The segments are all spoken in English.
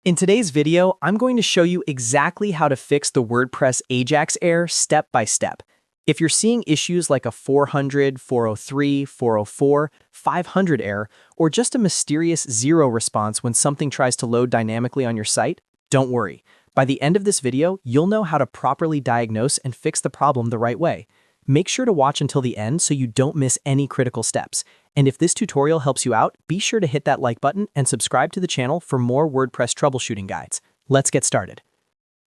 In today's video, I'm going to show you exactly how to fix the WordPress AJAX error step by step. If you're seeing issues like a 400, 403, 404, 500 error, or just a mysterious zero response when something tries to load dynamically on your site, don't worry. By the end of this video, you'll know how to properly diagnose and fix the problem the right way. Make sure to watch until the end so you don't miss any critical steps. And if this tutorial helps you out, be sure to hit that like button and subscribe to the channel for more WordPress troubleshooting guides. Let's get started.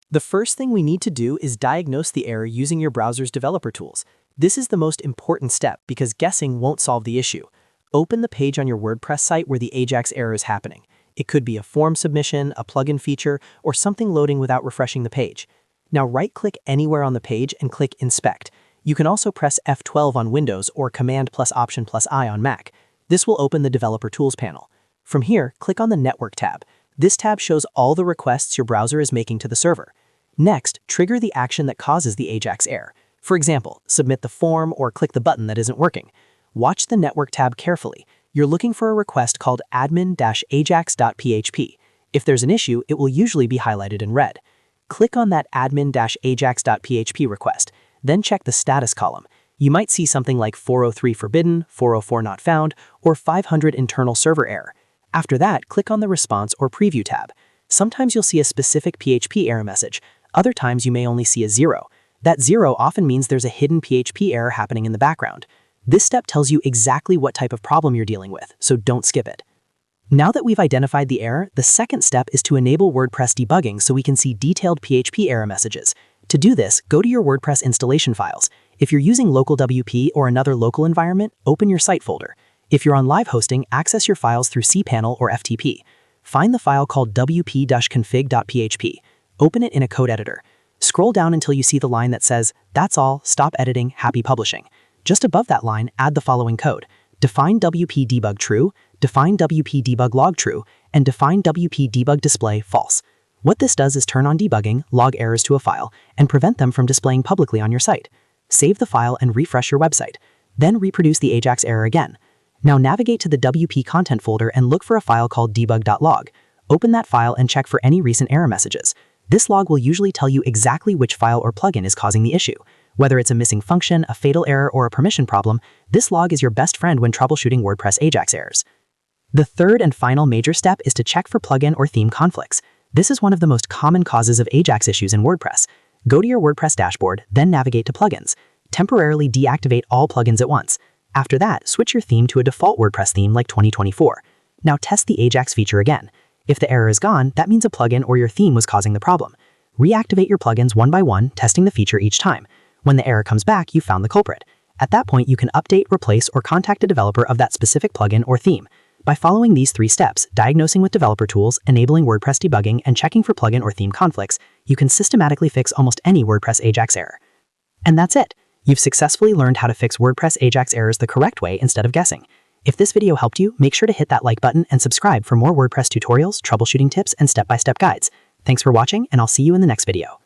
The first thing we need to do is diagnose the error using your browser's developer tools. This is the most important step because guessing won't solve the issue. Open the page on your WordPress site where the AJAX error is happening. It could be a form submission, a plugin feature, or something loading without refreshing the page. Now right-click anywhere on the page and click Inspect. You can also press F12 on Windows or Command plus Option plus I on Mac. This will open the Developer Tools panel. From here, click on the Network tab. This tab shows all the requests your browser is making to the server. Next, trigger the action that causes the AJAX error. For example, submit the form or click the button that isn't working. Watch the Network tab carefully. You're looking for a request called admin-ajax.php. If there's an issue, it will usually be highlighted in red. Click on that admin-ajax.php request. Then check the status column. You might see something like 403 forbidden, 404 not found, or 500 internal server error. After that, click on the Response or Preview tab. Sometimes you'll see a specific PHP error message. Other times you may only see a zero. That zero often means there's a hidden PHP error happening in the background. This step tells you exactly what type of problem you're dealing with, so don't skip it. Now that we've identified the error, the second step is to enable WordPress debugging so we can see detailed PHP error messages. To do this, go to your WordPress installation files. If you're using localwp or another local environment, open your site folder. If you're on live hosting, access your files through cpanel or FTP. Find the file called wp-config.php. Open it in a code editor. Scroll down until you see the line that says, "That's all, stop editing, happy publishing." Just above that line, add the following code. Define WP debug true, define WP debug log true, and define WP debug display false. What this does is turn on debugging, log errors to a file, and prevent them from displaying publicly on your site. Save the file and refresh your website. Then reproduce the AJAX error again. Now navigate to the WP content folder and look for a file called debug.log. Open that file and check for any recent error messages. This log will usually tell you exactly which file or plugin is causing the issue. Whether it's a missing function, a fatal error, or a permission problem, this log is your best friend when troubleshooting WordPress AJAX errors. The third and final major step is to check for plugin or theme conflicts. This is one of the most common causes of AJAX issues in WordPress. Go to your WordPress dashboard, then navigate to Plugins. Temporarily deactivate all plugins at once. After that, switch your theme to a default WordPress theme like 2024. Now test the AJAX feature again. If the error is gone, that means a plugin or your theme was causing the problem. Reactivate your plugins one by one, testing the feature each time. When the error comes back, you found the culprit. At that point, you can update, replace, or contact a developer of that specific plugin or theme. By following these three steps, diagnosing with developer tools, enabling WordPress debugging, and checking for plugin or theme conflicts, you can systematically fix almost any WordPress AJAX error. And that's it. You've successfully learned how to fix WordPress AJAX errors the correct way instead of guessing. If this video helped you, make sure to hit that like button and subscribe for more WordPress tutorials, troubleshooting tips, and step-by-step guides. Thanks for watching, and I'll see you in the next video.